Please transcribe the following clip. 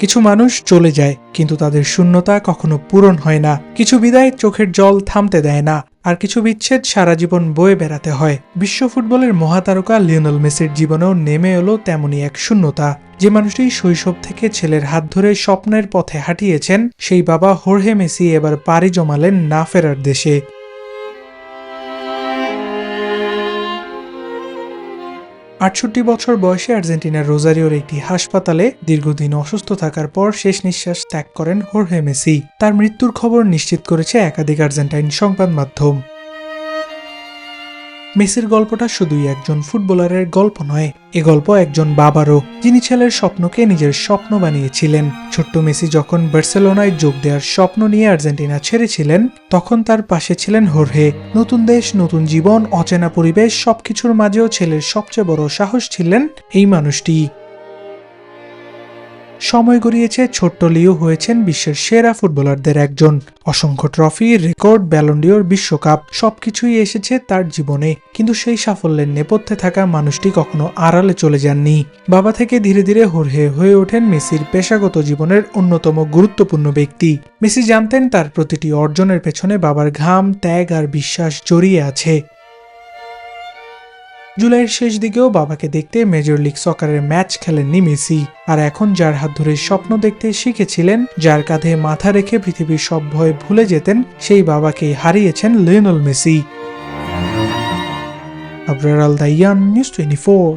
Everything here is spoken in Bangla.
কিছু মানুষ চলে যায়, কিন্তু তাদের শূন্যতা কখনো পূরণ হয় না। কিছু বিদায় চোখের জল থামতে দেয় না, আর কিছু বিচ্ছেদ সারা জীবন বয়ে বেড়াতে হয়। বিশ্ব ফুটবলের মহাতারকা লিওনেল মেসির জীবনেও নেমে এলো তেমনই এক শূন্যতা। যে মানুষটি শৈশব থেকে ছেলের হাত ধরে স্বপ্নের পথে হাঁটিয়েছেন, সেই বাবা হোর্হে মেসি এবার পাড়ি জমালেন না ফেরার দেশে। ৬৮ বছর বয়সে আর্জেন্টিনার রোজারিওর একটি হাসপাতালে দীর্ঘদিন অসুস্থ থাকার পর শেষ নিঃশ্বাস ত্যাগ করেন হোর্হে মেসি। তার মৃত্যুর খবর নিশ্চিত করেছে একাধিক আর্জেন্টাইন সংবাদ মাধ্যম। মেসির গল্পটা শুধুই একজন ফুটবলারের গল্প নয়, এ গল্প একজন বাবারও, যিনি ছেলের স্বপ্নকে নিজের স্বপ্ন বানিয়েছিলেন। ছোট্ট মেসি যখন বার্সেলোনায় যোগ দেওয়ার স্বপ্ন নিয়ে আর্জেন্টিনা ছেড়েছিলেন, তখন তার পাশে ছিলেন হোর্হে। নতুন দেশ, নতুন জীবন, অচেনা পরিবেশ, সবকিছুর মাঝেও ছেলের সবচেয়ে বড় সাহস ছিলেন এই মানুষটি। সময় গড়িয়েছে, ছোট্ট লিও হয়েছেন বিশ্বের সেরা ফুটবলারদের একজন। অসংখ্য ট্রফি, রেকর্ড, ব্যালন ডিওর, বিশ্বকাপ সবকিছুই এসেছে তার জীবনে, কিন্তু সেই সাফল্যের নেপথ্যে থাকা মানুষটি কখনো আড়ালে চলে যাননি। বাবা থেকে ধীরে ধীরে হোর্হে হয়ে ওঠেন মেসির পেশাগত জীবনের অন্যতম গুরুত্বপূর্ণ ব্যক্তি। মেসি জানতেন তার প্রতিটি অর্জনের পেছনে বাবার ঘাম, ত্যাগ আর বিশ্বাস জড়িয়ে আছে। জুলাইয়ের শেষ দিকেও বাবাকে দেখতে মেজর লিগ সকারের ম্যাচ খেলেননি মেসি। আর এখন যার হাত ধরে স্বপ্ন দেখতে শিখেছিলেন, যার কাঁধে মাথা রেখে পৃথিবীর সব ভয় ভুলে যেতেন, সেই বাবাকে হারিয়েছেন লিওনেল মেসি। আবরার আল দাইয়ান, নিউজ 24।